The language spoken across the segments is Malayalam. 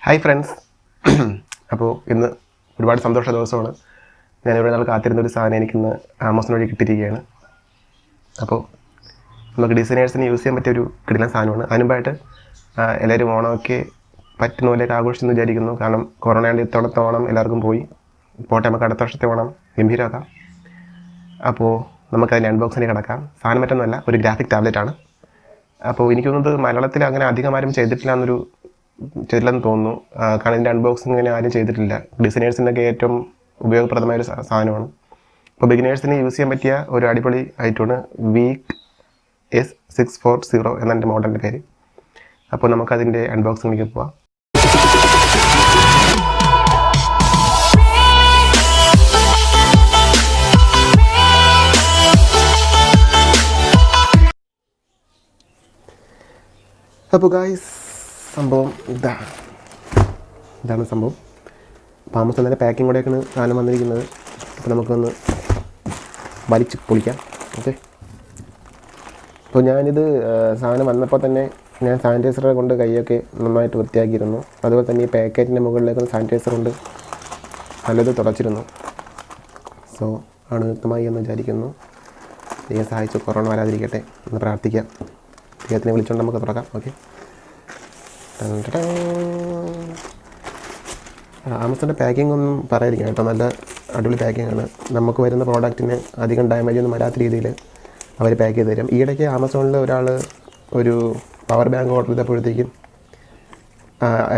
Hi friends. അപ്പോൾ ഇന്ന് ഒരുപാട് സന്തോഷ ദിവസമാണ്. ഞാൻ ഇവിടെ നാൾ കാത്തിരുന്നൊരു സാധനം എനിക്കിന്ന് ആമസോൺ വഴി കിട്ടിയിരിക്കുകയാണ്. അപ്പോൾ നമുക്ക് ഡിസൈനേഴ്സിന് യൂസ് ചെയ്യാൻ പറ്റിയൊരു കിടിലൻ സാധനമാണ്. അതിനുമ്പായിട്ട് എല്ലാവരും ഓണമൊക്കെ പറ്റുന്ന പോലെയൊക്കെ ആഘോഷിച്ചെന്ന് വിചാരിക്കുന്നു. കാരണം കൊറോണയുടെ ഇത്തവണത്തെ ഓണം എല്ലാവർക്കും പോയി. പോട്ടെ, നമുക്ക് അടുത്ത വർഷത്തെ ഓണം ഗംഭീരമാക്കാം. അപ്പോൾ നമുക്കതിൻ്റെ അൺബോക്സിലേക്ക് കിടക്കാം. സാധനം മറ്റൊന്നുമല്ല, ഒരു ഗ്രാഫിക് ടാബ്ലറ്റാണ്. അപ്പോൾ എനിക്ക് തോന്നുന്നത് മലയാളത്തിൽ അങ്ങനെ അധികം ആരും ചെയ്തിട്ടില്ലെന്ന് തോന്നുന്നു. കാരണം ഇതിൻ്റെ അൺബോക്സിങ് അങ്ങനെ ആരും ചെയ്തിട്ടില്ല. ഡിസൈനേഴ്സിനൊക്കെ ഏറ്റവും ഉപയോഗപ്രദമായൊരു സാധനമാണ്. അപ്പോൾ ബിഗിനേഴ്സിന് യൂസ് ചെയ്യാൻ പറ്റിയ ഒരു അടിപൊളി ഐറ്റമാണ് Veikk S640 എന്ന എൻ്റെ മോഡലിൻ്റെ പേര്. അപ്പോൾ നമുക്കതിൻ്റെ അൺബോക്സിങ്ങിലേക്ക് പോവാം. അപ്പോൾ ഗായ്സ്, സംഭവം ഇതാണ് സംഭവം. ആമസോൺ തന്നെ പാക്കിംഗ് കൂടെയൊക്കെയാണ് സാധനം വന്നിരിക്കുന്നത്. അപ്പോൾ നമുക്കൊന്ന് വലിച്ച് പൊളിക്കാം. ഓക്കെ, അപ്പോൾ ഞാനിത് സാധനം വന്നപ്പോൾ തന്നെ ഞാൻ സാനിറ്റൈസർ കൊണ്ട് കൈയൊക്കെ നന്നായിട്ട് വൃത്തിയാക്കിയിരുന്നു. അതുപോലെ തന്നെ ഈ പാക്കറ്റിൻ്റെ മുകളിലേക്ക് സാനിറ്റൈസർ കൊണ്ട് നല്ലത് തുടച്ചിരുന്നു. സോ അണുത്തമായി എന്ന് വിചാരിക്കുന്നു. ദൈവം സഹായിച്ച് കൊറോണ വരാതിരിക്കട്ടെ എന്ന് പ്രാർത്ഥിക്കാം. ദൈവത്തിനെ വിളിച്ചുകൊണ്ട് നമുക്ക് തുറക്കാം. ഓക്കെ, ആമസോണിൻ്റെ പാക്കിംഗ് ഒന്നും പറയാതിരിക്കാം കേട്ടോ. നല്ല അടിപൊളി പാക്കിങ്ങാണ്. നമുക്ക് വരുന്ന പ്രോഡക്റ്റിന് അധികം ഡാമേജ് ഒന്നും വരാത്ത രീതിയിൽ അവർ പാക്ക് ചെയ്ത് തരും. ഈയിടയ്ക്ക് ആമസോണിൽ ഒരാൾ ഒരു പവർ ബാങ്ക് ഓർഡർ ചെയ്തപ്പോഴത്തേക്കും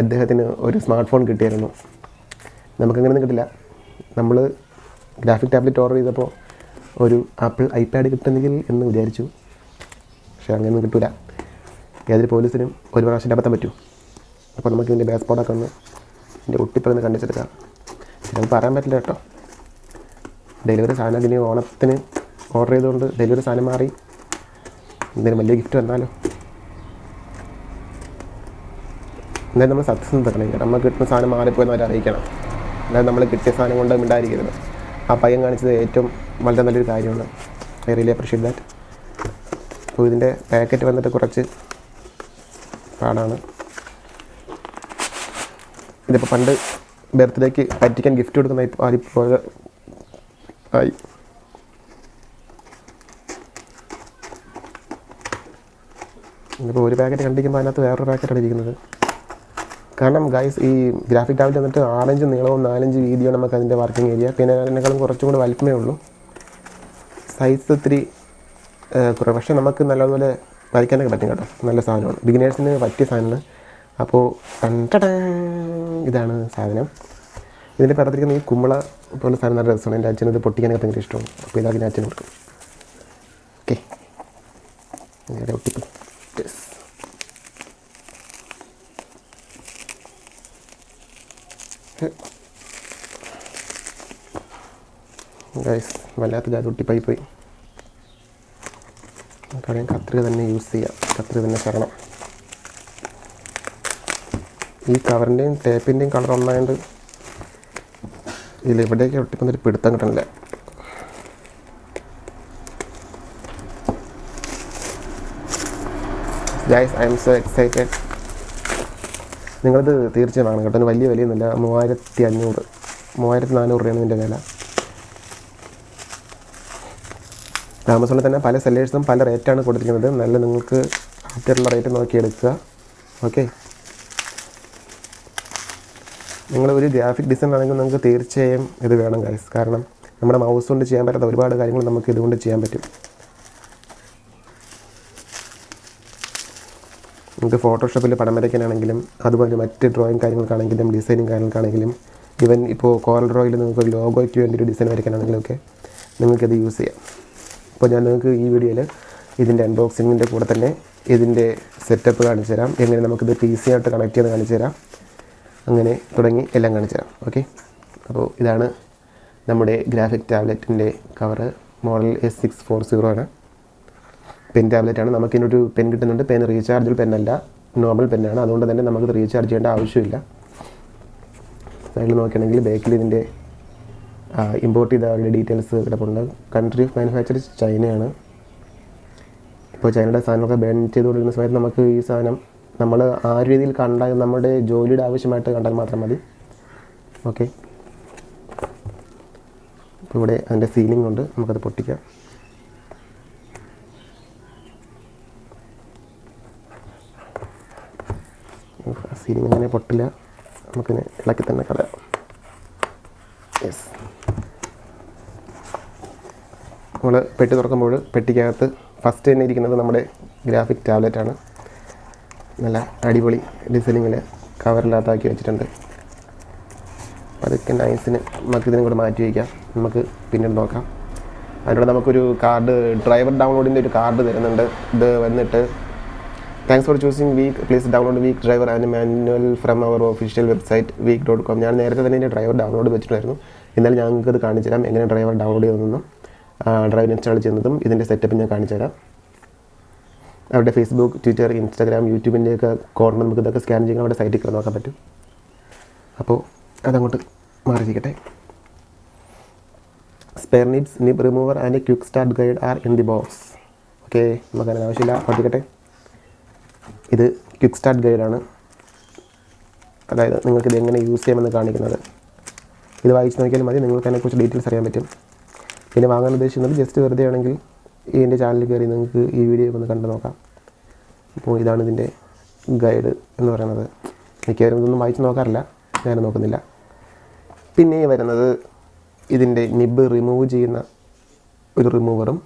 അദ്ദേഹത്തിന് ഒരു സ്മാർട്ട് ഫോൺ കിട്ടിയായിരുന്നു. നമുക്കങ്ങനെയൊന്നും കിട്ടില്ല. നമ്മൾ ഗ്രാഫിക് ടാബ്ലറ്റ് ഓർഡർ ചെയ്തപ്പോൾ ഒരു ആപ്പിൾ ഐപാഡ് കിട്ടുന്നെങ്കിൽ എന്ന് വിചാരിച്ചു. പക്ഷേ അങ്ങനെയൊന്നും കിട്ടില്ല. ഏതൊരു പോലീസിനും ഒരു പ്രാവശ്യം അബദ്ധം പറ്റും. അപ്പോൾ നമുക്ക് ഇതിൻ്റെ ബേസ് ബോർഡൊക്കെ ഒന്ന് ഇതിൻ്റെ ഒട്ടിപ്പൊന്ന് കണ്ടിച്ചെടുക്കാം. നമുക്ക് പറയാൻ പറ്റില്ല കേട്ടോ. ഡെലിവറി സാധനം ഇനി ഓണത്തിന് ഓർഡർ ചെയ്തുകൊണ്ട് ഡെലിവറി സാധനം മാറി എന്തെങ്കിലും വലിയ ഗിഫ്റ്റ് വന്നാലോ. എന്തായാലും നമ്മൾ സക്സസ് തരണം. നമുക്ക് കിട്ടുന്ന സാധനം മാറിപ്പോയെന്ന് അവരെ അറിയിക്കണം. അതായത് നമ്മൾ കിട്ടിയ സാധനം കൊണ്ട് മിണ്ടായിരിക്കരുത്. ആ പയ്യൻ കാണിച്ചത് ഏറ്റവും വളരെ നല്ലൊരു കാര്യമാണ്. I really appreciate that. അപ്പോൾ ഇതിൻ്റെ പാക്കറ്റ് വന്നിട്ട് കുറച്ച് പാടാണ്. ഇതിപ്പോൾ പണ്ട് ബർത്ത്ഡേക്ക് പറ്റിക്കാൻ ഗിഫ്റ്റ് കൊടുക്കുന്ന പോലെ ആയി. ഇതിപ്പോൾ ഒരു പാക്കറ്റ് കണ്ടിരിക്കുമ്പോൾ അതിനകത്ത് വേറൊരു പാക്കറ്റാണ് ഇരിക്കുന്നത്. കാരണം ഗൈസ്, ഈ ഗ്രാഫിക് ടാബ്ലറ്റ് വന്നിട്ട് 6 ഇഞ്ച് നീളവും 4 ഇഞ്ച് വീതിയാണ് നമുക്ക് അതിൻ്റെ വർക്കിംഗ് ഏരിയ. പിന്നെ അതിനേക്കാളും കുറച്ചും കൂടി വലിപ്പമേ ഉള്ളൂ. സൈസ് ഇത്തിരി കുറവ്, പക്ഷേ നമുക്ക് നല്ലതുപോലെ വരയ്ക്കാനൊക്കെ പറ്റും കേട്ടോ. നല്ല സാധനമാണ്, ബിഗിനേഴ്സിന് പറ്റിയ സാധനമാണ്. അപ്പോൾ ഇതാണ് സാധനം. ഇതിൻ്റെ പടത്തിരിക്കുന്ന ഈ കുമ്പള പോലെ സാധനം നല്ല രസമാണ്. എൻ്റെ അച്ഛനത് പൊട്ടിക്കാനൊക്കെ ഭയങ്കര ഇഷ്ടമാണ്. അപ്പോൾ ഇതാക്കി അച്ഛന് കൊടുക്കും. ഓക്കെ, നേരെ ഒട്ടിക്കും. ഗൈസ്, വല്ലാത്ത ജാതി ഒട്ടിപ്പായി പോയി. നമുക്കറിയാം, കത്രിക തന്നെ യൂസ് ചെയ്യാം. കത്രിക തന്നെ ശരണം. ഈ കവറിൻ്റെയും ടേപ്പിൻ്റെയും കളർ ഒന്നായതുകൊണ്ട് ഇതിലെവിടേക്ക് ഒട്ടിപ്പൊന്നൊരു പിടുത്തം കിട്ടണില്ല. Guys, I M so excited. നിങ്ങളിത് തീർച്ചയായും വാങ്ങണം കേട്ടോ. വലിയ വിലയൊന്നുമില്ല. 3500 3400 രൂപയാണ് ഇതിൻ്റെ വില. ആമസോണിൽ തന്നെ പല സെല്ലേഴ്സും പല റേറ്റാണ് കൊടുത്തിരിക്കുന്നത്. നല്ല നിങ്ങൾക്ക് ആഫ്റ്ററുള്ള റേറ്റ് നോക്കി എടുക്കുക. ഓക്കെ, നിങ്ങൾ ഒരു ഗ്രാഫിക് ഡിസൈൻ ആണെങ്കിൽ നിങ്ങൾക്ക് തീർച്ചയായും ഇത് വേണം ഗൈസ്. കാരണം നമ്മുടെ മൗസ് കൊണ്ട് ചെയ്യാൻ പറ്റാത്ത ഒരുപാട് കാര്യങ്ങൾ നമുക്ക് ഇതുകൊണ്ട് ചെയ്യാൻ പറ്റും. നമുക്ക് ഫോട്ടോഷോപ്പിൽ പടം വരയ്ക്കാനാണെങ്കിലും അതുപോലെ മറ്റ് ഡ്രോയിങ് കാര്യങ്ങൾക്കാണെങ്കിലും ഡിസൈനിങ് കാര്യങ്ങൾക്കാണെങ്കിലും ഈവൻ ഇപ്പോൾ കോറൽ ഡ്രോയിൽ നിങ്ങൾക്ക് ലോഗോയ്ക്ക് വേണ്ടി ഒരു ഡിസൈൻ വരയ്ക്കാനാണെങ്കിലും ഒക്കെ നിങ്ങൾക്കത് യൂസ് ചെയ്യാം. അപ്പോൾ ഞാൻ നിങ്ങൾക്ക് ഈ വീഡിയോയിൽ ഇതിൻ്റെ അൺബോക്സിങ്ങിൻ്റെ കൂടെ തന്നെ ഇതിൻ്റെ സെറ്റപ്പ് കാണിച്ചു തരാം. എങ്ങനെ നമുക്കിത് PC ആയിട്ട് കണക്ട് ചെയ്ത് കാണിച്ചു തരാം. അങ്ങനെ തുടങ്ങി എല്ലാം കാണിച്ചു തരാം. ഓക്കെ, അപ്പോൾ ഇതാണ് നമ്മുടെ ഗ്രാഫിക് ടാബ്ലറ്റിൻ്റെ കവറ്. മോഡൽ S640 ആണ്. പെൻ ടാബ്ലറ്റാണ്. നമുക്കിതിനൊരു പെൻ കിട്ടുന്നുണ്ട്. പെൻ റീചാർജബിൾ പെന്നല്ല, നോർമൽ പെന്നാണ്. അതുകൊണ്ട് തന്നെ നമുക്കത് റീചാർജ് ചെയ്യേണ്ട ആവശ്യമില്ല. സൈഡിൽ നോക്കുകയാണെങ്കിൽ ബാക്കിൽ ഇതിൻ്റെ ഇമ്പോർട്ട് ചെയ്ത അവരുടെ ഡീറ്റെയിൽസ് കിടപ്പുണ്ട്. കൺട്രി ഓഫ് മാനുഫാക്ചർ ചൈനയാണ്. ഇപ്പോൾ ചൈനയുടെ സാധനമൊക്കെ ബാൻ ചെയ്തുകൊണ്ടിരിക്കുന്ന സമയത്ത് നമുക്ക് ഈ സാധനം നമ്മൾ ആ ഒരു രീതിയിൽ കണ്ടാൽ നമ്മുടെ ജോലിയുടെ ആവശ്യമായിട്ട് കണ്ടാൽ മാത്രം മതി. ഓക്കെ, ഇപ്പോൾ ഇവിടെ അതിൻ്റെ സീലിംഗ് ഉണ്ട്, നമുക്കത് പൊട്ടിക്കാം. സീലിംഗ് അങ്ങനെ പൊട്ടില്ല, നമുക്കിനെ ഇളക്കി തന്നെ കളയാം. യെസ്, നമ്മൾ പെട്ടി തുറക്കുമ്പോൾ പെട്ടിക്കകത്ത് ഫസ്റ്റ് തന്നെ ഇരിക്കുന്നത് നമ്മുടെ ഗ്രാഫിക് ടാബ്ലറ്റാണ്. നല്ല അടിപൊളി ഡിസൈനിങ്ങിൽ കവറിനകത്താക്കി വെച്ചിട്ടുണ്ട്. അതൊക്കെ നൈസിന് നമുക്കിതിനും കൂടെ മാറ്റി വയ്ക്കാം, നമുക്ക് പിന്നീട് നോക്കാം. അതിലൂടെ നമുക്കൊരു കാർഡ്, ഡ്രൈവർ ഡൗൺലോഡിൻ്റെ ഒരു കാർഡ് തരുന്നുണ്ട്. ഇത് വന്നിട്ട് thanks for choosing week, please download week driver and manual from അവർ ഒഫീഷ്യൽ വെബ്സൈറ്റ് week.com. ഞാൻ നേരത്തെ തന്നെ എൻ്റെ ഡ്രൈവർ ഡൗൺലോഡ് വെച്ചിട്ടുണ്ടായിരുന്നു. എന്നാലും ഞങ്ങൾക്ക് ഇത് കാണിച്ചു തരാം, എങ്ങനെ ഡ്രൈവർ ഡൗൺലോഡ് ചെയ്യുന്നതെന്നും ഡ്രൈവർ ഇൻസ്റ്റാൾ ചെയ്യുന്നതും ഇതിൻ്റെ സെറ്റപ്പ് ഞാൻ കാണിച്ചു തരാം. അവരുടെ ഫേസ്ബുക്ക്, ട്വിറ്റർ, ഇൻസ്റ്റാഗ്രാം, യൂട്യൂബിൻ്റെയൊക്കെ കോഡ് നമുക്ക് ഇതൊക്കെ സ്കാൻ ചെയ്യുന്ന അവരുടെ സൈറ്റിൽ കൂടെ നോക്കാൻ പറ്റും. അപ്പോൾ അതങ്ങോട്ട് മാറിയിരിക്കട്ടെ. Spare needs, nib remover and quick start guide are in the box. Okay, നമുക്കതിന് ആവശ്യമില്ല, പഠിക്കട്ടെ. ഇത് ക്വിക്ക് സ്റ്റാർട്ട് ഗൈഡാണ്, അതായത് നിങ്ങൾക്കിത് എങ്ങനെ യൂസ് ചെയ്യാമെന്ന് കാണിക്കുന്നത്. ഇത് വായിച്ച് നോക്കിയാൽ മതി, നിങ്ങൾക്ക് അതിനെക്കുറിച്ച് ഡീറ്റെയിൽസ് അറിയാൻ പറ്റും. പിന്നെ വാങ്ങാൻ ഉദ്ദേശിക്കുന്നത് ജസ്റ്റ് വെറുതെ ആണെങ്കിൽ എൻ്റെ ചാനലിൽ കയറി നിങ്ങൾക്ക് ഈ വീഡിയോ ഒന്ന് കണ്ടു നോക്കാം. അപ്പോൾ ഇതാണ് ഇതിൻ്റെ ഗൈഡ് എന്ന് പറയുന്നത്. മിക്കവാറും ഇതൊന്നും വായിച്ച് നോക്കാറില്ല, ഞാൻ നോക്കുന്നില്ല. പിന്നെ വരുന്നത് ഇതിൻ്റെ നിബ് റിമൂവ് ചെയ്യുന്ന ഒരു റിമൂവറും,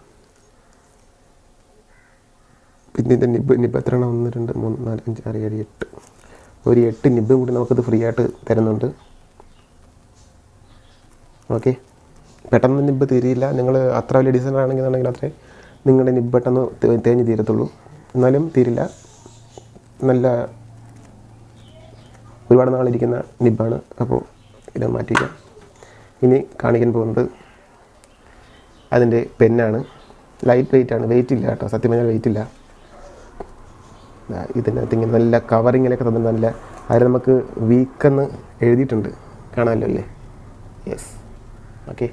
പിന്നെ ഇതിൻ്റെ നിബ് എത്ര 1 2 3 4 5 6 7 8 ഒരു 8 നിബും കൂടി നമുക്കത് ഫ്രീ ആയിട്ട് തരുന്നുണ്ട്. ഓക്കെ, പെട്ടെന്ന് നിബ് തീരില്ല. നിങ്ങൾ അത്ര വലിയ ഡിസൈനർ ആണെങ്കിൽ അത്രേ നിങ്ങളുടെ നിബ് പെട്ടെന്ന് തേഞ്ഞ് തീരത്തുള്ളൂ. എന്നാലും തീരില്ല, നല്ല ഒരുപാട് നാളിരിക്കുന്ന നിബാണ്. അപ്പോൾ ഇത് മാറ്റിക്കാം. ഇനി കാണിക്കാൻ പോകുന്നത് അതിൻ്റെ പെന്നാണ്. ലൈറ്റ് വെയിറ്റ് ആണ്, വെയിറ്റ് ഇല്ല കേട്ടോ, സത്യം പറഞ്ഞാൽ വെയിറ്റ് ഇല്ല. ഇതിനകത്ത് ഇങ്ങനെ നല്ല കവറിങ്ങിലൊക്കെ തന്നിട്ട് നല്ല, അതിൽ നമുക്ക് വീക്കെന്ന് എഴുതിയിട്ടുണ്ട്, കാണാമല്ലോ അല്ലേ? യെസ്, ഓക്കെ,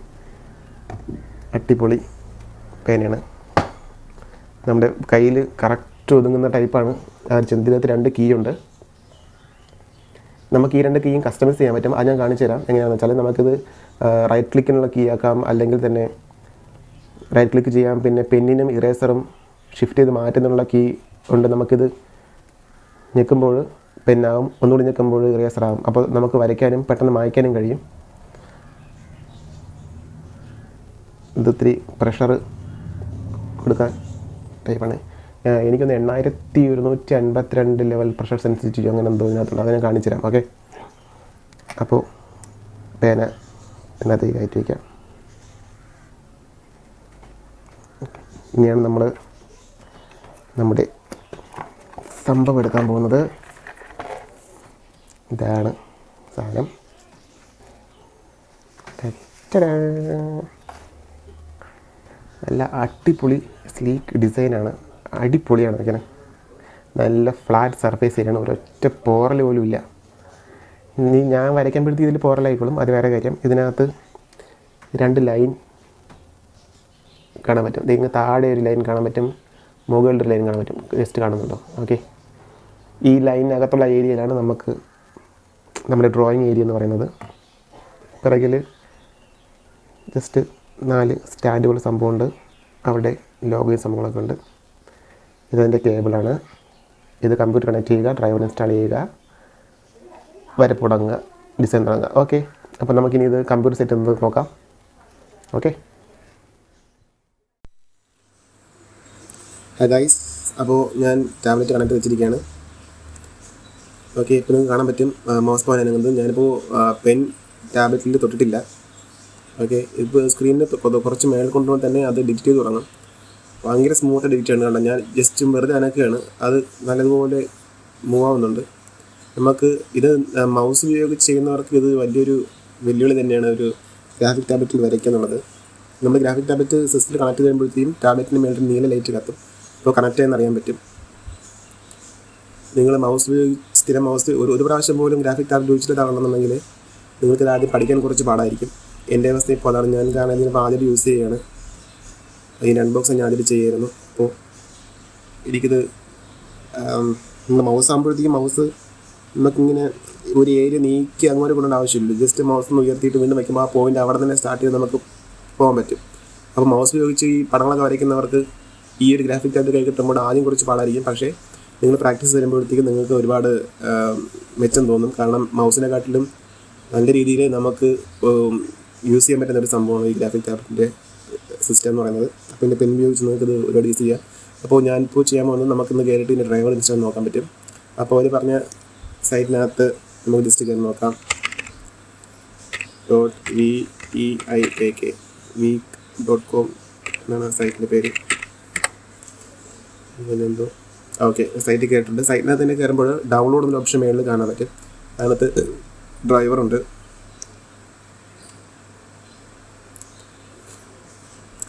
അടിപൊളി പേനയാണ്. നമ്മുടെ കയ്യിൽ കറക്റ്റ് ഒതുങ്ങുന്ന ടൈപ്പാണ്. ഇതിനകത്ത് 2 കീ ഉണ്ട്. നമുക്ക് ഈ 2 കീയും കസ്റ്റമൈസ് ചെയ്യാൻ പറ്റും. അത് ഞാൻ കാണിച്ചു തരാം എങ്ങനെയാണെന്ന് വെച്ചാൽ. നമുക്കിത് റൈറ്റ് ക്ലിക്കിനുള്ള കീ ആക്കാം, അല്ലെങ്കിൽ തന്നെ റൈറ്റ് ക്ലിക്ക് ചെയ്യാം. പിന്നെ പെന്നിനും ഇറേസറും ഷിഫ്റ്റ് ചെയ്ത് മാറ്റുന്നുള്ള കീ ഉണ്ട്. നമുക്കിത് ഞെക്കുമ്പോൾ പെന്നാവും, ഒന്നുകൂടി ഞെക്കുമ്പോൾ ഇറേസറാകും. അപ്പോൾ നമുക്ക് വരയ്ക്കാനും പെട്ടെന്ന് മായ്ക്കാനും കഴിയും. ഇത് ഇത്തിരി പ്രഷർ കൊടുക്കാൻ ടൈപ്പാണ്. എനിക്കൊന്ന് 8152 ലെവൽ പ്രഷർ സെൻസിറ്റിവിറ്റി അങ്ങനെ എന്തോ ഇതിനകത്തുണ്ട്, അത് ഞാൻ കാണിച്ചു തരാം. ഓക്കെ, അപ്പോൾ പേന ഇതിനകത്തേക്ക് കയറ്റി വയ്ക്കാം. ഇനിയാണ് നമ്മൾ നമ്മുടെ സംഭവം എടുക്കാൻ പോകുന്നത്. ഇതാണ് സാധനം. നല്ല അടിപൊളി സ്ലീക്ക് ഡിസൈനാണ്, അടിപൊളിയാണ്. വയ്ക്കണം, നല്ല ഫ്ലാറ്റ് സർഫേസ് ഏരിയയാണ്, ഒരൊറ്റ പോറൽ പോലും ഇല്ല. ഇനി ഞാൻ വരയ്ക്കുമ്പോഴത്തേക്ക് ഇതിൽ പോറലായിക്കോളും, അത് വേറെ കാര്യം. ഇതിനകത്ത് 2 ലൈൻ കാണാൻ പറ്റും. ഇതിന് താഴെ ഒരു ലൈൻ കാണാൻ പറ്റും, മുകളിലൊരു ലൈൻ കാണാൻ പറ്റും. ജസ്റ്റ് കാണുന്നുണ്ടോ? ഓക്കെ, ഈ ലൈനിനകത്തുള്ള ഏരിയയിലാണ് നമുക്ക് നമ്മുടെ ഡ്രോയിങ് ഏരിയ എന്ന് പറയുന്നത്. പിറകിൽ ജസ്റ്റ് 4 സ്റ്റാൻഡ് പോലെ സംഭവമുണ്ട്, അവിടെ ലോഗോയും സംഭവങ്ങളൊക്കെ ഉണ്ട്. ഇതതിൻ്റെ കേബിളാണ്. ഇത് കമ്പ്യൂട്ടർ കണക്ട് ചെയ്യുക, ഡ്രൈവർ ഇൻസ്റ്റാൾ ചെയ്യുക, വരപ്പ് തുടങ്ങുക, ഡിസൈൻ തുടങ്ങുക. ഓക്കെ, അപ്പോൾ നമുക്കിനി ഇത് കമ്പ്യൂട്ടർ സെറ്റ് ചെയ്ത് നോക്കാം. ഓക്കെ, ഹായ് ഗൈസ്, അപ്പോൾ ഞാൻ ടാബ്ലറ്റ് കണക്ട് വെച്ചിരിക്കുകയാണ്. ഓക്കെ, ഇപ്പോൾ നിങ്ങൾക്ക് കാണാൻ പറ്റും മൗസ് പോയിൻ്റ് അനങ്ങുന്നത്. ഞാനിപ്പോൾ പെൻ ടാബ്ലറ്റിൽ തൊട്ടിട്ടില്ല. ഓക്കെ, ഇപ്പോൾ സ്ക്രീനിൽ കുറച്ച് മേൽ കൊണ്ടുപോകാൻ തന്നെ അത് ഡിജിറ്റ് ചെയ്ത് തുടങ്ങും. ഭയങ്കര സ്മൂത്ത് ഡിജിറ്റ് ആണ്. കണ്ടോ, ഞാൻ ജസ്റ്റ് വെറുതെ അനക്കുകയാണ്, അത് നല്ലതുപോലെ മൂവ് ആവുന്നുണ്ട്. നമുക്ക് ഇത് മൗസ് ഉപയോഗിച്ച് ചെയ്യുന്നവർക്ക് ഇത് വലിയൊരു വെല്ലുവിളി തന്നെയാണ്, ഒരു ഗ്രാഫിക് ടാബ്ലറ്റിൽ വരയ്ക്കുക എന്നുള്ളത്. നമ്മൾ ഗ്രാഫിക് ടാബ്ലറ്റ് സിസ്റ്റത്തിൽ കണക്ട് ചെയ്യുമ്പോഴത്തേക്കും ടാബ്ലറ്റിന് മേളിൽ നീല ലൈറ്റ് കത്തും. ഇപ്പോൾ കണക്ട് ചെയ്യാൻ അറിയാൻ പറ്റും. നിങ്ങൾ മൗസ് ഉപയോഗിച്ച് സ്ഥിരം മൗസ് ഒരു പ്രാവശ്യം പോലും ഗ്രാഫിക് ടാബ്ലറ്റ് ഉപയോഗിച്ചിട്ടാണെന്നുണ്ടെങ്കിൽ നിങ്ങൾക്കിത് ആദ്യം പഠിക്കാൻ കുറച്ച് പാടായിരിക്കും. എൻ്റെ അവസ്ഥ ഇപ്പോൾ അതാണ്. ഞാൻ കാരണം ഇതിനിപ്പോൾ ആദ്യം യൂസ് ചെയ്യുകയാണ്. ഇതിൻ്റെ അൺബോക്സ് ഞാൻ ആദ്യം ചെയ്യായിരുന്നു. അപ്പോൾ എനിക്കിത് നമ്മൾ മൗസ് ആകുമ്പോഴത്തേക്കും മൗസ് നമുക്കിങ്ങനെ ഒരു ഏരിയ നീക്കി അങ്ങോട്ട് കൊണ്ടുള്ള ആവശ്യമില്ല. ജസ്റ്റ് മൗസ് ഒന്ന് ഉയർത്തിയിട്ട് വീണ്ടും വയ്ക്കുമ്പോൾ ആ പോയിന്റ് അവിടെ തന്നെ സ്റ്റാർട്ട് ചെയ്ത് നമുക്ക് പോകാൻ പറ്റും. അപ്പോൾ മൗസ് ഉപയോഗിച്ച് ഈ പടങ്ങളൊക്കെ വരയ്ക്കുന്നവർക്ക് ഈ ഒരു ഗ്രാഫിക് ടാബ് കൈ കിട്ടുമ്പോൾ ആദ്യം കുറച്ച് പാടായിരിക്കും. പക്ഷേ നിങ്ങൾ പ്രാക്ടീസ് വരുമ്പോഴത്തേക്കും നിങ്ങൾക്ക് ഒരുപാട് മെച്ചം തോന്നും. കാരണം മൗസിനെക്കാട്ടിലും നല്ല രീതിയിൽ നമുക്ക് യൂസ് ചെയ്യാൻ പറ്റുന്ന ഒരു സംഭവമാണ് ഈ ഗ്രാഫിക് ടാബിൻ്റെ സിസ്റ്റം എന്ന് പറയുന്നത്. അപ്പോൾ ഇതിൻ്റെ പെൻ ഉപയോഗിച്ച് നമുക്കിത് ഒരുപാട് യൂസ് ചെയ്യാം. അപ്പോൾ ഞാനിപ്പോൾ ചെയ്യാൻ പോകുന്നത് നമുക്കിന്ന് കയറിയിട്ട് ഇതിൻ്റെ ഡ്രൈവർ ഇൻസ്റ്റാൾ നോക്കാൻ പറ്റും. അപ്പോൾ അവർ പറഞ്ഞ സൈറ്റിനകത്ത് നമുക്ക് ജസ്റ്റ് കയറി നോക്കാം. .veikk veikk.com എന്നാണ് സൈറ്റിൻ്റെ പേര്. എന്തോ ഓക്കെ, സൈറ്റിൽ കയറിയിട്ടുണ്ട്. സൈറ്റിനകത്ത് തന്നെ കയറുമ്പോൾ ഡൗൺലോഡ് എന്നൊരു ഓപ്ഷൻ മേളിൽ കാണാൻ പറ്റും. അതിനകത്ത് ഡ്രൈവറുണ്ട്.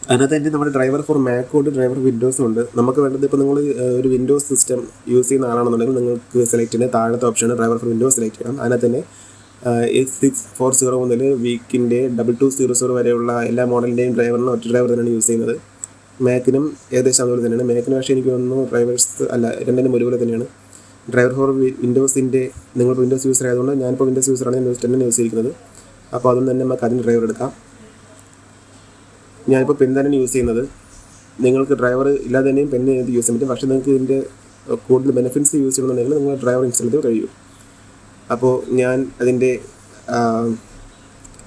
അതിനകത്ത് തന്നെ നമ്മുടെ ഡ്രൈവർ ഫോർ മാക്കും ഉണ്ട്, ഡ്രൈവർ വിൻഡോസും ഉണ്ട്. നമുക്ക് വേണ്ടത് ഇപ്പോൾ നിങ്ങൾ ഒരു വിൻഡോസ് സിസ്റ്റം യൂസ് ചെയ്യുന്ന ആളാണെന്നുണ്ടെങ്കിൽ നിങ്ങൾക്ക് സെലക്ട് ചെയ്യുന്ന താഴത്തെ ഓപ്ഷനാണ് ഡ്രൈവർ ഫോർ വിൻഡോസ് സെലക്ട് ചെയ്യണം. അതിനകത്ത് തന്നെ S640 മുതൽ വീക്കിൻ്റെ 2200 വരെയുള്ള എല്ലാ മോഡലിൻ്റെയും ഡ്രൈവറിനും ഒറ്റ ഡ്രൈവർ തന്നെയാണ് യൂസ് ചെയ്യുന്നത്. മാക്കിനും ഏകദേശം അതുപോലെ തന്നെയാണ്. മാക്കിന് പക്ഷേ എനിക്ക് തോന്നുന്നു ഡ്രൈവേഴ്സ് അല്ല, രണ്ടിനും ഒരുപോലെ തന്നെയാണ്. ഡ്രൈവർ ഫോർ വിൻഡോസിൻ്റെ നിങ്ങൾ വിൻഡോസ് യൂസർ ആയതുകൊണ്ട് ഞാനിപ്പോൾ വിൻഡോസ് യൂസറാണ്, വിൻഡോസ് 10 യൂസ് ചെയ്തിരിക്കുന്നത്. അപ്പോൾ അതും തന്നെ നമുക്ക് അതിന് ഡ്രൈവർ എടുക്കാം. ഞാനിപ്പോൾ പെൻ തന്നെയാണ് യൂസ് ചെയ്യുന്നത്. നിങ്ങൾക്ക് ഡ്രൈവർ ഇല്ലാതെ തന്നെയും പെൻ യൂസ് ചെയ്യാൻ പറ്റും. പക്ഷേ നിങ്ങൾക്ക് ഇതിൻ്റെ കൂടുതൽ ബെനിഫിറ്റ്സ് യൂസ് ചെയ്യണമെന്നുണ്ടെങ്കിൽ നിങ്ങൾ ഡ്രൈവർ ഇൻസ്റ്റാൾ ചെയ്ത് കഴിയും. അപ്പോൾ ഞാൻ അതിൻ്റെ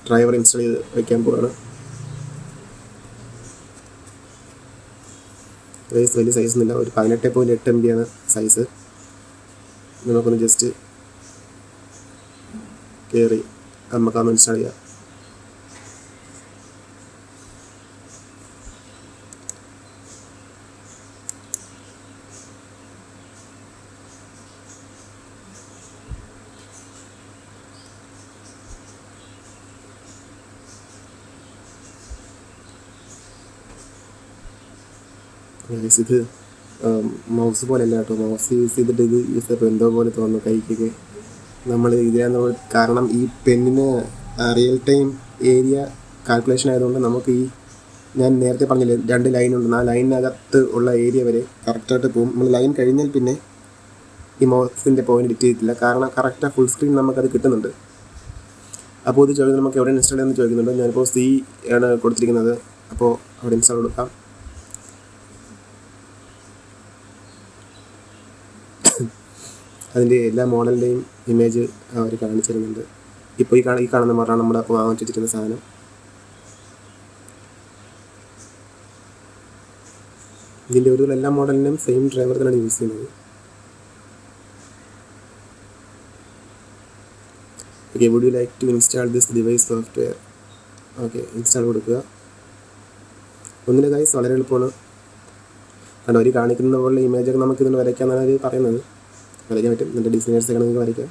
ഡ്രൈവർ ഇൻസ്റ്റാൾ ചെയ്ത് വയ്ക്കാൻ പോവാണ്. വലിയ സൈസൊന്നുമില്ല, ഒരു 18.8 MB ആണ് സൈസ്. നമുക്കൊന്ന് ജസ്റ്റ് കയറി നമുക്കതൊന്ന് ഇൻസ്റ്റാൾ ചെയ്യാം. ഇത് മൗസ് പോലെയല്ല കേട്ടോ. മൗസ് യൂസ് ചെയ്തിട്ട് ഇത് യൂസ് ചെയ്തപ്പോൾ എന്തോ പോലെ തോന്നുന്നു കൈക്കൊക്കെ. നമ്മൾ ഇതിനകത്ത് കാരണം ഈ പെന്നിന് റിയൽ ടൈം ഏരിയ കാൽക്കുലേഷൻ ആയതുകൊണ്ട് നമുക്ക് ഈ ഞാൻ നേരത്തെ പറഞ്ഞില്ലേ 2 ലൈനുണ്ട്, ആ ലൈനിനകത്ത് ഉള്ള ഏരിയ വരെ കറക്റ്റായിട്ട് പോകും. നമ്മൾ ലൈൻ കഴിഞ്ഞാൽ പിന്നെ ഈ മൗസിൻ്റെ പോയിന്റ് ഡിറ്റ് ചെയ്തിട്ടില്ല. കാരണം കറക്റ്റാണ് ഫുൾ സ്ക്രീൻ നമുക്കത് കിട്ടുന്നുണ്ട്. അപ്പോൾ ഇത് ചോദിക്കുന്നത് നമുക്ക് എവിടെ ഇൻസ്റ്റാൾ ചെയ്യുമെന്ന് ചോദിക്കുന്നുണ്ട്. ഞാനിപ്പോൾ C ആണ് കൊടുത്തിരിക്കുന്നത്. അപ്പോൾ അവിടെ ഇൻസ്റ്റാൾ കൊടുക്കാം. അതിൻ്റെ എല്ലാ മോഡലിൻ്റെയും ഇമേജ് അവർ കാണിച്ചു തരുന്നുണ്ട്. ഇപ്പോൾ ഈ കാണുന്ന മോഡലാണ് നമ്മുടെ അപ്പോൾ വാങ്ങിച്ചു വെച്ചിരിക്കുന്ന സാധനം. ഇതിൻ്റെ ഒരു എല്ലാ മോഡലിനും സെയിം ഡ്രൈവർ തന്നെയാണ് യൂസ് ചെയ്യുന്നത്. Okay, would you like to install this device software? Okay, install കൊടുക്കുക. ഒന്നിൻ്റെ ഗൈസ് വളരെ എളുപ്പമാണ്. കണ്ടോ, അവർ കാണിക്കുന്ന പോലുള്ള ഇമേജൊക്കെ നമുക്ക് ഇതിന് വരയ്ക്കാമെന്നാണ് അവർ പറയുന്നത്. വരയ്ക്കാൻ പറ്റും. എന്നിട്ട് ഡിസൈനേഴ്സൊക്കെ നിങ്ങൾക്ക് വരയ്ക്കാം.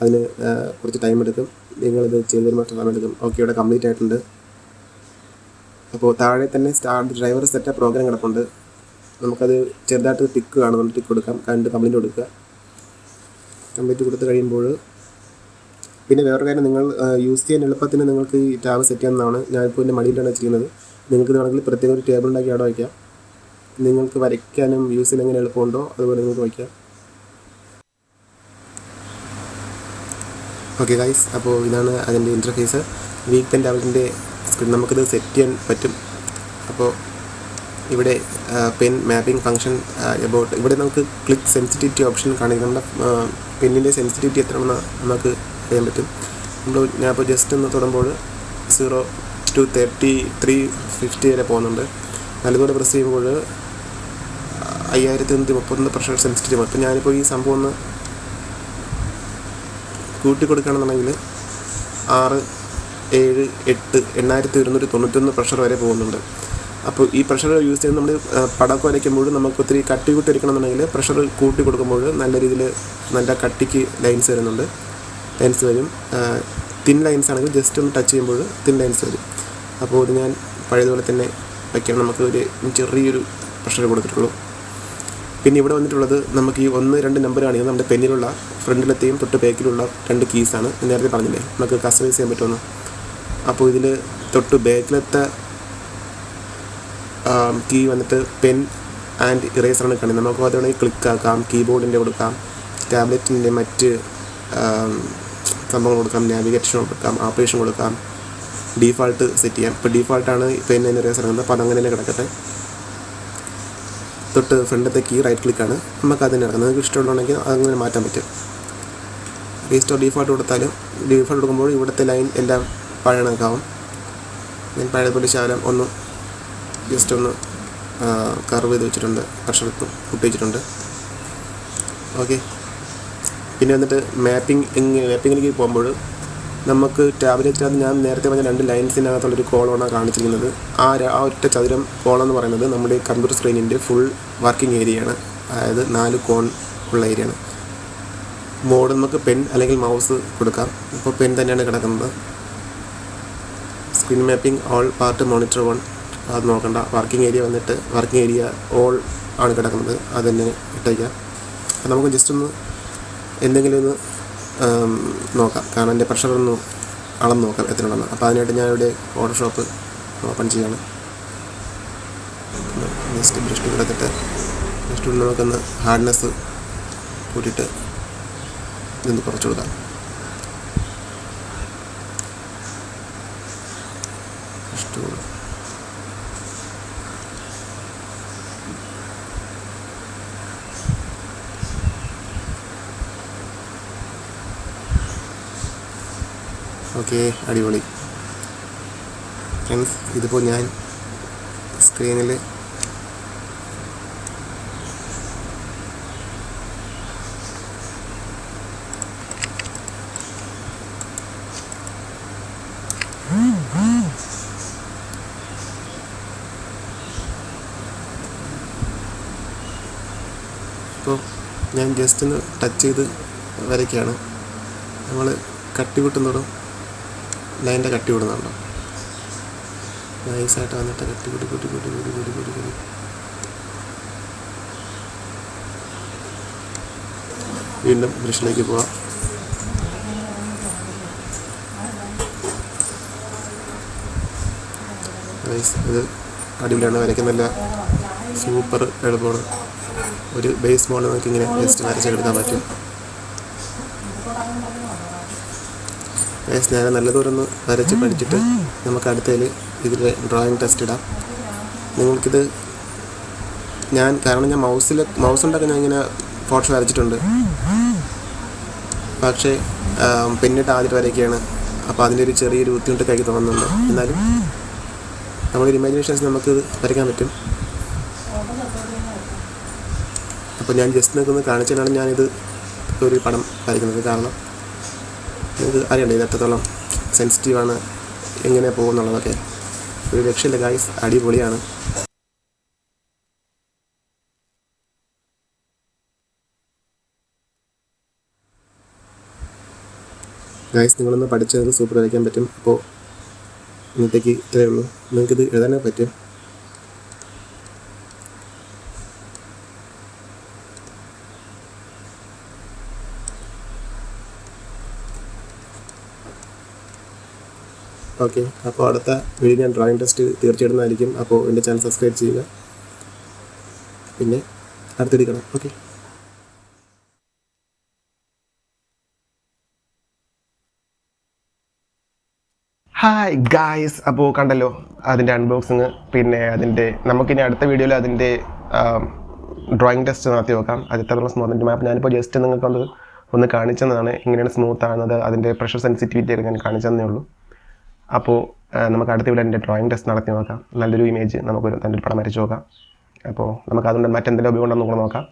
അതിന് കുറച്ച് ടൈം എടുക്കും. നിങ്ങളിത് ചെയ്ത് വരുമ്പോൾ സമയം എടുക്കും. ഓക്കെ, ഇവിടെ കംപ്ലീറ്റ് ആയിട്ടുണ്ട്. അപ്പോൾ താഴെ തന്നെ സ്റ്റാർട്ട് ഡ്രൈവർ സെറ്റ് പ്രോഗ്രാം കിടപ്പുണ്ട്. നമുക്കത് ചെറുതായിട്ട് ടിക്ക് കാണുന്നുണ്ട്, ടിക്ക് കൊടുക്കാം. കംപ്ലീറ്റ് കൊടുക്കുക. കംപ്ലീറ്റ് കൊടുത്ത് കഴിയുമ്പോൾ പിന്നെ വേറൊരു കാര്യം, നിങ്ങൾ യൂസ് ചെയ്യാൻ എളുപ്പത്തിന് നിങ്ങൾക്ക് ഈ ടാബ് സെറ്റ് ചെയ്യാവുന്നതാണ്. ഞാനിപ്പോൾ എൻ്റെ മടിയിലാണ് വെച്ചിരിക്കുന്നത്. നിങ്ങൾക്ക് വേണമെങ്കിൽ പ്രത്യേകം ഒരു ടേബിൾ ഉണ്ടാക്കി അവിടെ വയ്ക്കാം. നിങ്ങൾക്ക് വരയ്ക്കാനും യൂസ് ചെയ്യാൻ എങ്ങനെ എളുപ്പമുണ്ടോ അതുപോലെ നിങ്ങൾക്ക് വയ്ക്കാം. ഓക്കെ ഗൈസ്, അപ്പോൾ ഇതാണ് അതിൻ്റെ ഇൻ്റർഫേസ്. വീക്ക് പെൻ ടാബ്ലറ്റിൻ്റെ സ്ക്രീൻ നമുക്കിത് സെറ്റ് ചെയ്യാൻ പറ്റും. അപ്പോൾ ഇവിടെ പെൻ മാപ്പിംഗ് ഫംഗ്ഷൻ എബൌട്ട്, ഇവിടെ നമുക്ക് ക്ലിക്ക് സെൻസിറ്റിവിറ്റി ഓപ്ഷൻ കാണിക്കും. നമ്മുടെ പെന്നിൻ്റെ സെൻസിറ്റിവിറ്റി എത്രയാണെന്ന് നമുക്ക് അറിയാൻ പറ്റും. ഞാനിപ്പോൾ ജസ്റ്റ് ഒന്ന് തൊടുമ്പോൾ 0 to 3350 വരെ പോകുന്നുണ്ട്. നല്ലതുപോലെ പ്രസ് ചെയ്യുമ്പോൾ 5130 പ്രഷർ സെൻസിറ്റിവ്. അപ്പോൾ ഞാനിപ്പോൾ ഈ സംഭവം ഒന്ന് കൂട്ടി കൊടുക്കുകയാണെന്നുണ്ടെങ്കിൽ 6, 7, 8 8191 പ്രഷർ വരെ പോകുന്നുണ്ട്. അപ്പോൾ ഈ പ്രഷർ യൂസ് ചെയ്യുന്നത് നമ്മൾ പടക്കം വരയ്ക്കുമ്പോൾ നമുക്ക് ഒത്തിരി കട്ടി കൂട്ടി വരയ്ക്കണമെന്നുണ്ടെങ്കിൽ പ്രഷർ കൂട്ടി കൊടുക്കുമ്പോൾ നല്ല രീതിയിൽ നല്ല കട്ടിക്ക് ലൈൻസ് വരുന്നുണ്ട്. ലൈൻസ് വരും. തിൻ ലൈൻസ് ആണെങ്കിൽ ജസ്റ്റ് ഒന്ന് ടച്ച് ചെയ്യുമ്പോൾ തിൻ ലൈൻസ് വരും. അപ്പോൾ ഇത് ഞാൻ പഴയതുപോലെ തന്നെ വയ്ക്കണം. നമുക്ക് ഒരു ചെറിയൊരു പ്രഷർ കൊടുത്തിട്ടുള്ളൂ. പിന്നെ ഇവിടെ വന്നിട്ടുള്ളത് നമുക്ക് ഈ 1, 2 നമ്പർ കാണിക്കുന്നത് നമ്മുടെ പെന്നിലുള്ള ഫ്രണ്ടിലത്തെയും തൊട്ട് ബാക്കിലുള്ള 2 കീസാണ്. നേരത്തെ പറഞ്ഞില്ലേ നമുക്ക് കസ്റ്റമൈസ് ചെയ്യാൻ പറ്റുമെന്ന്. അപ്പോൾ ഇതിൽ തൊട്ട് ബാക്കിലത്തെ കീ വന്നിട്ട് പെൻ ആൻഡ് ഇറേസറാണ് കാണുന്നത്. നമുക്ക് അതുകൊണ്ട് ക്ലിക്ക് ആക്കാം, കീബോർഡിൻ്റെ കൊടുക്കാം, ടാബ്ലറ്റിൻ്റെ മറ്റ് സംഭവങ്ങൾ കൊടുക്കാം, നാവിഗേഷൻ കൊടുക്കാം, ആപ്ലിക്കേഷൻ കൊടുക്കാം, ഡീഫാൾട്ട് സെറ്റ് ചെയ്യാം. ഇപ്പോൾ ഡീഫാൾട്ടാണ് പെൻ ആൻഡ് ഇറേസർ ആകുന്നത്. അപ്പോൾ അതങ്ങനെ തന്നെ കിടക്കട്ടെ. തൊട്ട് ഫ്രണ്ടത്തെ കീ റൈറ്റ് ക്ലിക്കാണ്, നമുക്ക് അതിന് കിടക്കുന്നത്. നിങ്ങൾക്ക് ഇഷ്ടമുണ്ടെങ്കിൽ അതങ്ങനെ മാറ്റാൻ പറ്റും. റീസ്റ്റോർ ഡീഫാൾട്ട് കൊടുത്താലും ഡീഫാൾട്ട് കൊടുക്കുമ്പോൾ ഇവിടുത്തെ ലൈൻ എല്ലാം പഴയ കണക്കാവും. ഞാൻ പഴയതുപോലെ ശകലം ഒന്ന് ജസ്റ്റ് ഒന്ന് കർവ് ചെയ്ത് വെച്ചിട്ടുണ്ട്, പ്രഷർ കുട്ടി ഓക്കെ. പിന്നെ വന്നിട്ട് മാപ്പിങ്ങിലേക്ക് പോകുമ്പോൾ നമുക്ക് ടാബ്ലറ്റിനകത്ത് ഞാൻ നേരത്തെ പറഞ്ഞ 2 ലൈൻസിനകത്തുള്ളൊരു കോളമാണ് കാണിച്ചിരിക്കുന്നത്. ആ ഒറ്റ ചതുരം കോളെന്ന് പറയുന്നത് നമ്മുടെ കമ്പ്യൂട്ടർ സ്ക്രീനിൻ്റെ ഫുൾ വർക്കിംഗ് ഏരിയയാണ്. അതായത് 4 കോൺ ഉള്ള ഏരിയയാണ്. മോഡ് നമുക്ക് പെൻ അല്ലെങ്കിൽ മൗസ് കൊടുക്കാം. ഇപ്പോൾ പെൻ തന്നെയാണ് കിടക്കുന്നത്. Screen mapping all part monitor 1 അത് നോക്കണ്ട. വർക്കിംഗ് ഏരിയ വന്നിട്ട് വർക്കിംഗ് ഏരിയ ഓൾ ആണ് കിടക്കുന്നത്, അത് തന്നെ ഇട്ടേക്കാം. അപ്പോൾ നമുക്ക് ജസ്റ്റ് ഒന്ന് എന്തെങ്കിലും ഒന്ന് നോക്കാം, കാരണം എൻ്റെ പ്രഷർ ഒന്ന് അളന്ന് നോക്കാം എത്ര ഉണ്ടെന്ന്. അപ്പോൾ അതിനായിട്ട് ഞാനിവിടെ ഫോട്ടോഷോപ്പ് ഓപ്പൺ ചെയ്യാണ്. ജസ്റ്റ് ബ്രഷ് ടൂൾ എടുത്തിട്ട് ബ്രഷ് ടൂളിൽ നമുക്കൊന്ന് ഹാർഡ്നെസ് കൂട്ടിയിട്ട് ഇതൊന്ന് കുറച്ച് കൊടുക്കാം. ബ്രഷ് ടൂൾ ഓക്കെ, അടിപൊളി ഫ്രണ്ട്സ്. ഇതിപ്പോൾ ഞാൻ സ്ക്രീനിൽ ഇപ്പോൾ ഞാൻ ജസ്റ്റ് ഒന്ന് ടച്ച് ചെയ്ത് വരയ്ക്കുകയാണ്. നമ്മൾ കട്ടി കൂട്ടുന്നതും ലൈൻ്റെ കട്ടി വിടുന്നുണ്ടോ, നൈസായിട്ട് വന്നിട്ട് കട്ടി കൂട്ടി വീണ്ടും ബ്രഷിലേക്ക് പോവാം. ഇത് അടിപൊളിയാണ്, വരയ്ക്കുന്നില്ല, സൂപ്പർ എളുപ്പമാണ്. ഒരു ബേസ് മോഡ് നമുക്കിങ്ങനെ ജസ്റ്റ് വരച്ചെടുക്കാൻ പറ്റും. ഞാൻ നല്ലതോരൊന്ന് വരച്ച് പഠിച്ചിട്ട് നമുക്ക് അടുത്തതിൽ ഇതിൽ ഡ്രോയിങ് ടെസ്റ്റ് ഇടാം. നിങ്ങൾക്കിത് കാരണം ഞാൻ മൗസ് ഉണ്ടാക്കി ഞാൻ ഇങ്ങനെ ഫോട്ടോ വരച്ചിട്ടുണ്ട്, പക്ഷേ പിന്നിട്ട് ആദ്യമായിട്ട് വരയ്ക്കുകയാണ്. അപ്പോൾ അതിൻ്റെ ഒരു ചെറിയൊരു ബുദ്ധിമുട്ടൊക്കെ ആക്കി തോന്നുന്നുണ്ട്. എന്നാലും നമ്മുടെ ഇമാജിനേഷൻസ് നമുക്ക് വരയ്ക്കാൻ പറ്റും. അപ്പോൾ ഞാൻ ജസ്റ്റ് നിൽക്കുന്നത് കാണിച്ചാലാണ് ഞാനിത് ഒരു പടം വരയ്ക്കുന്നത്. കാരണം നിങ്ങൾക്ക് അറിയണ്ടേ ഇത് എത്രത്തോളം സെൻസിറ്റീവാണ്, എങ്ങനെ പോകുന്നുള്ളതൊക്കെ. ഒരു രക്ഷയില്ല ഗായ്സ്, അടിപൊളിയാണ്. ഗായ്സ്, നിങ്ങളൊന്ന് പഠിച്ചത് സൂപ്പർ വരയ്ക്കാൻ പറ്റും. അപ്പോൾ ഇന്നത്തേക്ക് ഇത്രയേ ഉള്ളൂ. നിങ്ങൾക്കിത് എഴുതാനേ പറ്റും. ഓക്കെ, അപ്പോൾ അടുത്ത വീഡിയോ ഞാൻ ഡ്രോയിങ് ടെസ്റ്റ് തീർച്ചയായിട്ടും. അപ്പോൾ എൻ്റെ ചാനൽ സബ്സ്ക്രൈബ് ചെയ്യുക, പിന്നെ അടുത്തിടി കാണാം. ഓക്കെ. ഹായ് ഗായ്സ്, അപ്പോൾ കണ്ടല്ലോ അതിൻ്റെ അൺബോക്സിങ്. പിന്നെ നമുക്കിനി അടുത്ത വീഡിയോയിൽ അതിൻ്റെ ഡ്രോയിങ് ടെസ്റ്റ് നടത്തി നോക്കാം. അത് എത്രത്തോളം സ്മൂത്ത് മാപ്പ് ഞാനിപ്പോൾ ജസ്റ്റ് നിങ്ങൾക്ക് ഒന്ന് കാണിച്ചതാണ്, എങ്ങനെയാണ് സ്മൂത്ത് ആകുന്നത്, അതിൻ്റെ പ്രഷർ സെൻസിറ്റിവിറ്റി ഒക്കെ ഞാൻ കാണിച്ചതന്നേ ഉള്ളൂ. അപ്പോൾ നമുക്ക് അടുത്ത വീഡിയോ എൻ്റെ ഡ്രോയിങ് ടെസ്റ്റ് നടത്തി നോക്കാം. നല്ലൊരു ഇമേജ് നല്ലൊരു പടം വരച്ച് നോക്കാം. അപ്പോൾ നമുക്ക് അതുകൊണ്ട് മറ്റെന്തെങ്കിലും ഉപയോഗം ഉണ്ടെന്ന് കൂടെ നോക്കാം.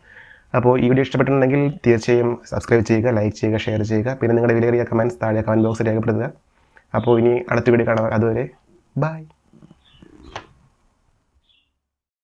അപ്പോൾ ഈ വീഡിയോ ഇഷ്ടപ്പെട്ടിട്ടുണ്ടെങ്കിൽ തീർച്ചയായും സബ്സ്ക്രൈബ് ചെയ്യുക, ലൈക്ക് ചെയ്യുക, ഷെയർ ചെയ്യുക. പിന്നെ നിങ്ങളുടെ വിലയേറിയ കമൻറ്റ്സ് താഴെ കമൻറ്റ് ബോക്സിൽ രേഖപ്പെടുത്തുക. അപ്പോൾ ഇനി അടുത്ത വീഡിയോ കാണാം. അതുവരെ ബൈ.